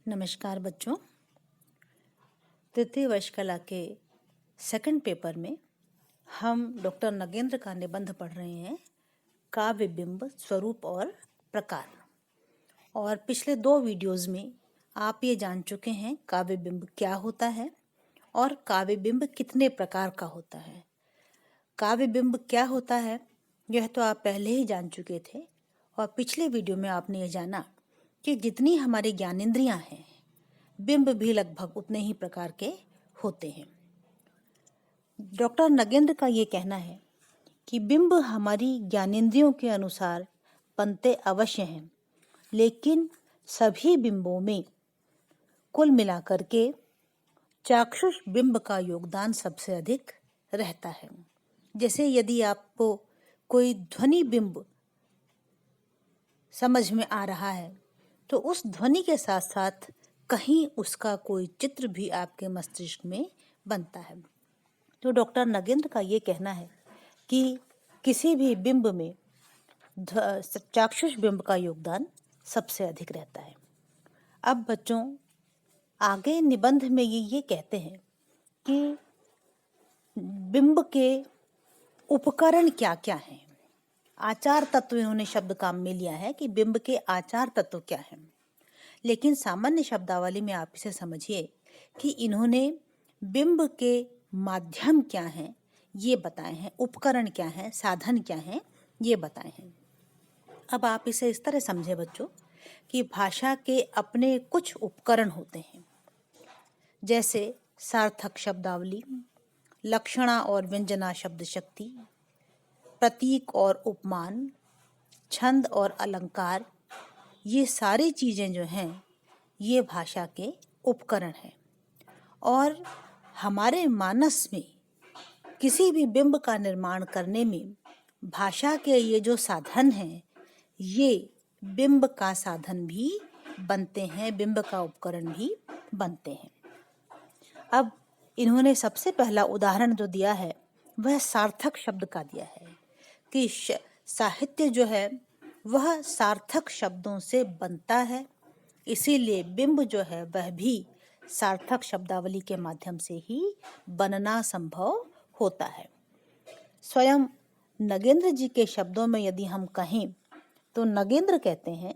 नमस्कार बच्चों। तृतीय वर्ष कला के सेकंड पेपर में हम डॉक्टर नगेंद्र का निबंध पढ़ रहे हैं, काव्य बिंब, स्वरूप और प्रकार। और पिछले 2 वीडियोस में आप ये जान चुके हैं काव्य बिंब क्या होता है और काव्य बिंब कितने प्रकार का होता है। काव्य बिंब क्या होता है यह तो आप पहले ही जान चुके थे, और पिछले वीडियो में आपने ये जाना कि जितनी हमारी ज्ञानेंद्रियां हैं, बिंब भी लगभग उतने ही प्रकार के होते हैं। डॉक्टर नगेंद्र का ये कहना है कि बिंब हमारी ज्ञानेंद्रियों के अनुसार बनते अवश्य हैं, लेकिन सभी बिंबों में कुल मिलाकर के चाक्षुष बिंब का योगदान सबसे अधिक रहता है। जैसे यदि आपको कोई ध्वनि बिंब समझ में आ रहा है तो उस ध्वनि के साथ साथ कहीं उसका कोई चित्र भी आपके मस्तिष्क में बनता है। तो डॉक्टर नगेंद्र का ये कहना है कि किसी भी बिंब में चाक्षुष बिंब का योगदान सबसे अधिक रहता है। अब बच्चों आगे निबंध में ये कहते हैं कि बिंब के उपकरण क्या क्या हैं। आचार तत्व इन्होंने शब्द काम में लिया है कि बिंब के आचार तत्व क्या हैं, लेकिन सामान्य शब्दावली में आप इसे समझिए कि इन्होंने बिंब के माध्यम क्या हैं ये बताए हैं, उपकरण क्या हैं, साधन क्या हैं ये बताए हैं। अब आप इसे इस तरह समझे बच्चों कि भाषा के अपने कुछ उपकरण होते हैं, जैसे सार्थक शब्दावली, लक्षणा और व्यंजना शब्द शक्ति, प्रतीक और उपमान, छंद और अलंकार। ये सारी चीज़ें जो हैं ये भाषा के उपकरण हैं। और हमारे मानस में किसी भी बिंब का निर्माण करने में भाषा के ये जो साधन हैं ये बिंब का साधन भी बनते हैं, बिंब का उपकरण भी बनते हैं। अब इन्होंने सबसे पहला उदाहरण जो दिया है वह सार्थक शब्द का दिया है कि साहित्य जो है वह सार्थक शब्दों से बनता है, इसीलिए बिंब जो है वह भी सार्थक शब्दावली के माध्यम से ही बनना संभव होता है। स्वयं नगेंद्र जी के शब्दों में यदि हम कहें तो नगेंद्र कहते हैं,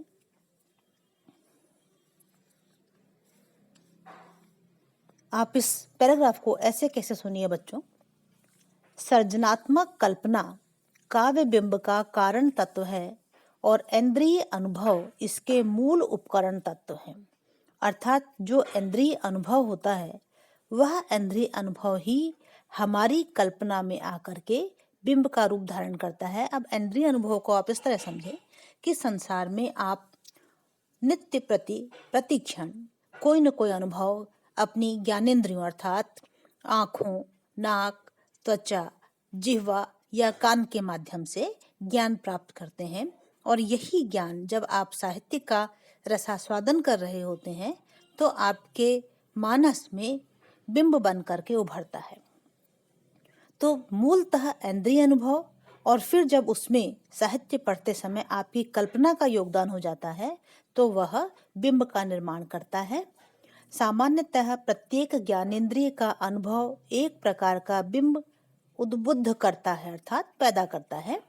आप इस पैराग्राफ को ऐसे कैसे सुनिए बच्चों। सर्जनात्मक कल्पना काव्य बिंब का कारण तत्व है और इंद्रिय अनुभव इसके मूल उपकरण तत्व हैं। अर्थात जो इंद्रिय अनुभव होता है वह इंद्रिय अनुभव ही हमारी कल्पना में आकर के बिंब का रूप धारण करता है। अब इंद्रिय अनुभव को आप इस तरह समझें कि संसार में आप नित्य प्रति क्षण कोई न कोई अनुभव अपनी ज्ञानेंद्रियों अर्थात आँखों, नाक, त्वचा, जिह्वा या कान के माध्यम से ज्ञान प्राप्त करते हैं, और यही ज्ञान जब आप साहित्य का रसास्वादन कर रहे होते हैं तो आपके मानस में बिंब बन करके उभरता है। तो मूलतः इंद्रिय अनुभव, और फिर जब उसमें साहित्य पढ़ते समय आपकी कल्पना का योगदान हो जाता है तो वह बिंब का निर्माण करता है। सामान्यतः प्रत्येक ज्ञानेंद्रिय का अनुभव एक प्रकार का बिंब उद्बुद्ध करता है अर्थात पैदा करता है।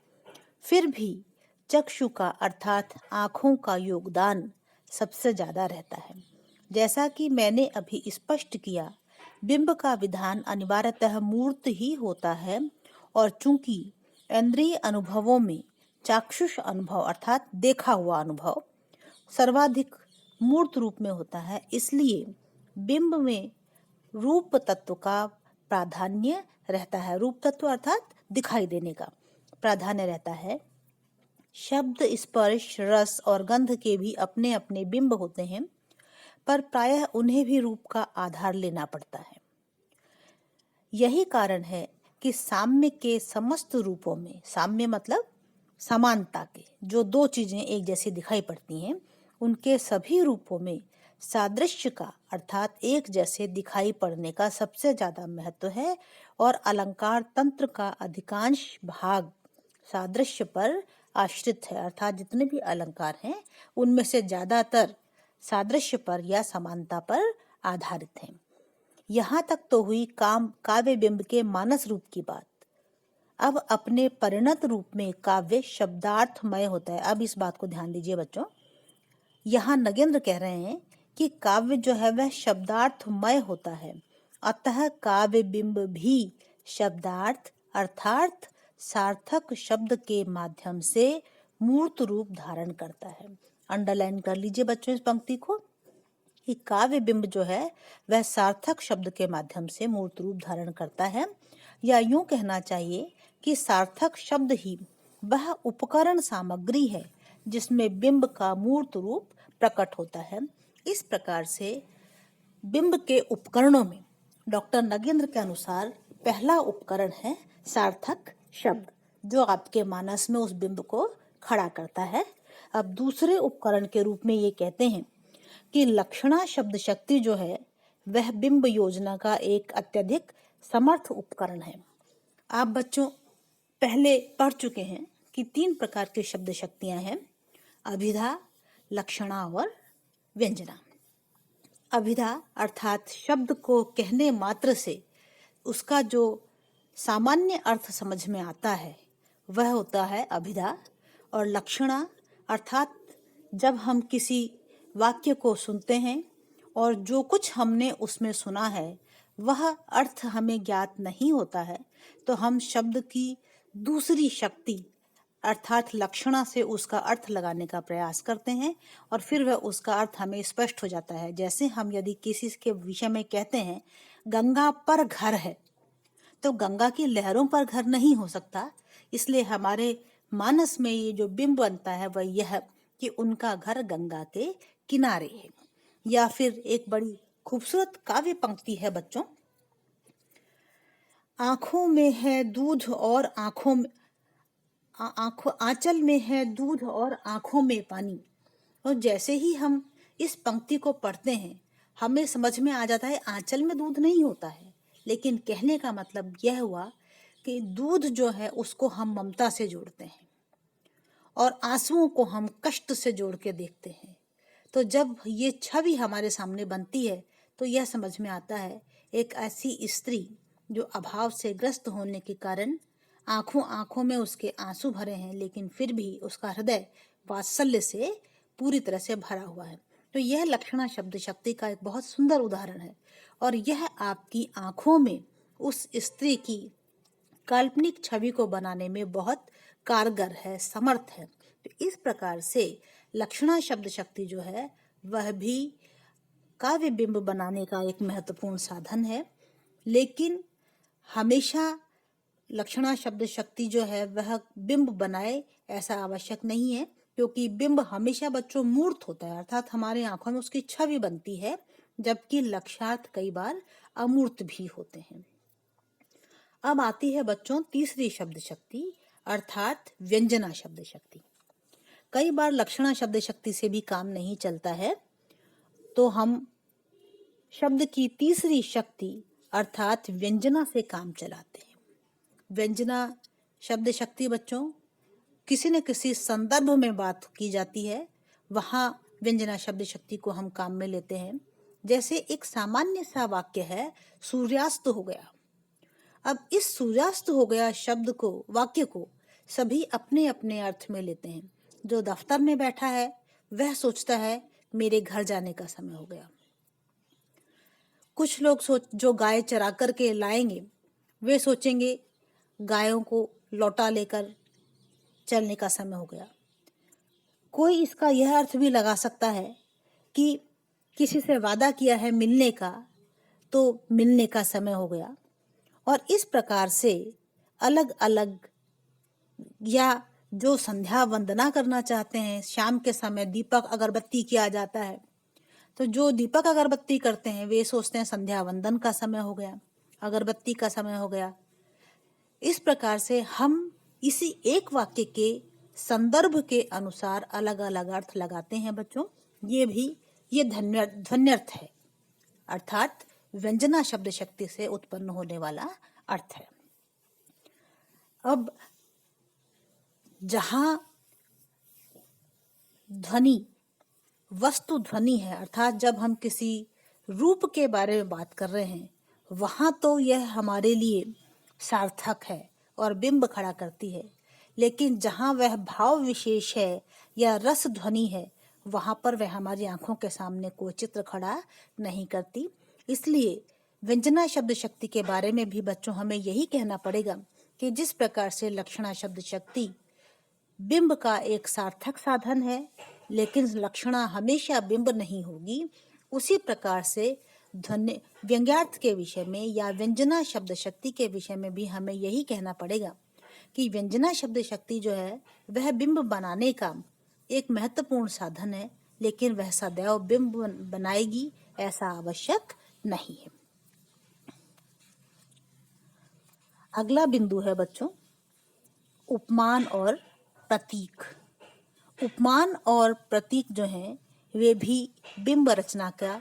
फिर भी चक्षु का अर्थात आँखों का योगदान सबसे ज़्यादा रहता है। जैसा कि मैंने अभी स्पष्ट किया, बिंब का विधान अनिवार्यतः मूर्त ही होता है, और चूंकि इंद्रिय अनुभवों में चाक्षुष अनुभव अर्थात देखा हुआ अनुभव सर्वाधिक मूर्त रूप में होता है, इसलिए बिंब में रूप तत्व का प्राधान्य रहता है। रूप तत्व अर्थात दिखाई देने का प्राधान्य रहता है। शब्द, स्पर्श, रस और गंध के भी अपने अपने बिंब होते हैं, पर प्रायः उन्हें भी रूप का आधार लेना पड़ता है। यही कारण है कि साम्य के समस्त रूपों में, साम्य मतलब समानता के, जो 2 चीजें एक जैसी दिखाई पड़ती हैं, उनके सभी रूपों में सादृश्य का अर्थात एक जैसे दिखाई पड़ने का सबसे ज्यादा महत्व है, और अलंकार तंत्र का अधिकांश भाग सादृश्य पर आश्रित है। अर्थात जितने भी अलंकार हैं उनमें से ज्यादातर सादृश्य पर या समानता पर आधारित हैं। यहाँ तक तो हुई काव्य बिंब के मानस रूप की बात। अब अपने परिणत रूप में काव्य शब्दार्थमय होता है। अब इस बात को ध्यान दीजिए बच्चों, यहाँ नगेंद्र कह रहे हैं कि काव्य जो है वह शब्दार्थमय होता है, अतः काव्य बिंब भी शब्दार्थ अर्थात सार्थक शब्द के माध्यम से मूर्त रूप धारण करता है। अंडरलाइन कर लीजिए बच्चों इस पंक्ति को कि काव्य बिंब जो है वह सार्थक शब्द के माध्यम से मूर्त रूप धारण करता है, या यूं कहना चाहिए कि सार्थक शब्द ही वह उपकरण सामग्री है जिसमें बिंब का मूर्त रूप प्रकट होता है। इस प्रकार से बिंब के उपकरणों में डॉक्टर नगेंद्र के अनुसार पहला उपकरण है सार्थक शब्द, जो आपके मानस में उस बिंब को खड़ा करता है। अब दूसरे उपकरण के रूप में ये कहते हैं कि लक्षणा शब्द शक्ति जो है वह बिंब योजना का एक अत्यधिक समर्थ उपकरण है। आप बच्चों पहले पढ़ चुके हैं कि 3 प्रकार की शब्द शक्तियां हैं, अभिधा, लक्षणा और व्यंजना। अभिधा अर्थात शब्द को कहने मात्र से उसका जो सामान्य अर्थ समझ में आता है वह होता है अभिधा, और लक्षणा अर्थात जब हम किसी वाक्य को सुनते हैं और जो कुछ हमने उसमें सुना है वह अर्थ हमें ज्ञात नहीं होता है तो हम शब्द की दूसरी शक्ति अर्थात लक्षणा से उसका अर्थ लगाने का प्रयास करते हैं और फिर वह उसका अर्थ हमें स्पष्ट हो जाता है। जैसे हम यदि किसी के विषय में कहते हैं गंगा पर घर है, तो गंगा की लहरों पर घर नहीं हो सकता, इसलिए हमारे मानस में ये जो बिंब बनता है वह यह कि उनका घर गंगा के किनारे है। या फिर एक बड़ी खूबसूरत काव्य पंक्ति है बच्चों, आंखों में है दूध और आंचल में है दूध और आंखों में पानी। और जैसे ही हम इस पंक्ति को पढ़ते हैं हमें समझ में आ जाता है आंचल में दूध नहीं होता है, लेकिन कहने का मतलब यह हुआ कि दूध जो है उसको हम ममता से जोड़ते हैं और आंसुओं को हम कष्ट से जोड़ के देखते हैं। तो जब ये छवि हमारे सामने बनती है तो यह समझ में आता है एक ऐसी स्त्री जो अभाव से ग्रस्त होने के कारण आंखों में उसके आंसू भरे हैं, लेकिन फिर भी उसका हृदय वात्सल्य से पूरी तरह से भरा हुआ है। तो यह लक्षणा शब्द शक्ति का एक बहुत सुंदर उदाहरण है और यह आपकी आंखों में उस स्त्री की काल्पनिक छवि को बनाने में बहुत कारगर है, समर्थ है। तो इस प्रकार से लक्षणा शब्द शक्ति जो है वह भी काव्य बिंब बनाने का एक महत्वपूर्ण साधन है, लेकिन हमेशा लक्षणा शब्द शक्ति जो है वह बिंब बनाए ऐसा आवश्यक नहीं है, क्योंकि बिंब हमेशा बच्चों मूर्त होता है, अर्थात हमारे आंखों में उसकी छवि बनती है, जबकि लक्ष्यार्थ कई बार अमूर्त भी होते हैं। अब आती है बच्चों तीसरी शब्द शक्ति अर्थात व्यंजना शब्द शक्ति। कई बार लक्षणा शब्द शक्ति से भी काम नहीं चलता है तो हम शब्द की तीसरी शक्ति अर्थात व्यंजना से काम चलाते हैं। व्यंजना शब्द शक्ति बच्चों किसी न किसी संदर्भ में बात की जाती है, वहाँ व्यंजना शब्द शक्ति को हम काम में लेते हैं। जैसे एक सामान्य सा वाक्य है सूर्यास्त हो गया। अब इस सूर्यास्त हो गया शब्द को, वाक्य को सभी अपने अपने अर्थ में लेते हैं। जो दफ्तर में बैठा है वह सोचता है मेरे घर जाने का समय हो गया। कुछ लोग जो गाय चरा कर के लाएंगे वे सोचेंगे गायों को लौटा लेकर चलने का समय हो गया। कोई इसका यह अर्थ भी लगा सकता है कि किसी से वादा किया है मिलने का तो मिलने का समय हो गया। और इस प्रकार से अलग अलग, या जो संध्या वंदना करना चाहते हैं शाम के समय दीपक अगरबत्ती किया जाता है, तो जो दीपक अगरबत्ती करते हैं वे सोचते हैं संध्या वंदन का समय हो गया, अगरबत्ती का समय हो गया। इस प्रकार से हम इसी एक वाक्य के संदर्भ के अनुसार अलग अलग अर्थ लगाते हैं बच्चों। ये ध्वन्यर्थ है, अर्थात व्यंजना शब्द शक्ति से उत्पन्न होने वाला अर्थ है। अब जहां ध्वनि वस्तु ध्वनि है, अर्थात जब हम किसी रूप के बारे में बात कर रहे हैं वहाँ तो यह हमारे लिए सार्थक है और बिंब खड़ा करती है, लेकिन जहाँ वह भाव विशेष है या रस ध्वनि है वहाँ पर वह हमारी आंखों के सामने कोई चित्र खड़ा नहीं करती। इसलिए व्यंजना शब्द शक्ति के बारे में भी बच्चों हमें यही कहना पड़ेगा कि जिस प्रकार से लक्षणा शब्द शक्ति बिंब का एक सार्थक साधन है, लेकिन लक्षणा हमेशा बिंब नहीं होगी, उसी प्रकार से ध्वनि व्यंग्यार्थ के विषय में या व्यंजना शब्द शक्ति के विषय में भी हमें यही कहना पड़ेगा कि व्यंजना शब्द शक्ति जो है वह बिंब बनाने का एक महत्वपूर्ण साधन है, लेकिन वह सदैव बिंब बनाएगी ऐसा आवश्यक नहीं है। अगला बिंदु है बच्चों उपमान और प्रतीक। उपमान और प्रतीक जो हैं वे भी बिंब रचना का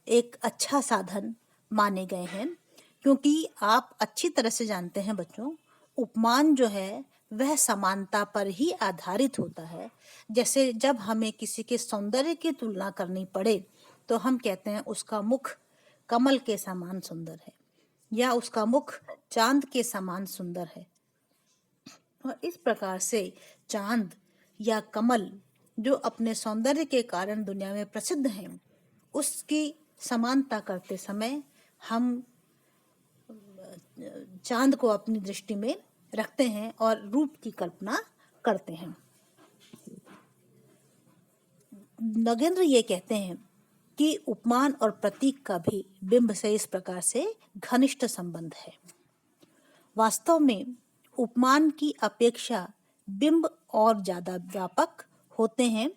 एक अच्छा साधन माने गए हैं, क्योंकि आप अच्छी तरह से जानते हैं बच्चों, उपमान जो है वह समानता पर ही आधारित होता है। जैसे जब हमें किसी के सौंदर्य की तुलना करनी पड़े तो हम कहते हैं उसका मुख कमल के समान सुंदर है या उसका मुख चांद के समान सुंदर है। और इस प्रकार से चांद या कमल जो अपने सौंदर्य के कारण दुनिया में प्रसिद्ध हैं, उसकी समानता करते समय हम चांद को अपनी दृष्टि में रखते हैं और रूप की कल्पना करते हैं। नगेंद्र ये कहते हैं कि उपमान और प्रतीक का भी बिंब से इस प्रकार से घनिष्ठ संबंध है। वास्तव में उपमान की अपेक्षा बिंब और ज्यादा व्यापक होते हैं।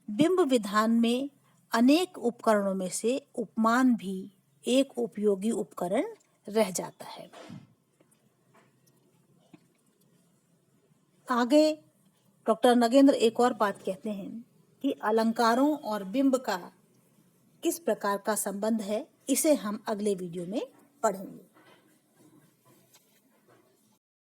बिंब विधान में अनेक उपकरणों में से उपमान भी एक उपयोगी उपकरण रह जाता है। आगे डॉक्टर नगेंद्र एक और बात कहते हैं कि अलंकारों और बिंब का किस प्रकार का संबंध है, इसे हम अगले वीडियो में पढ़ेंगे।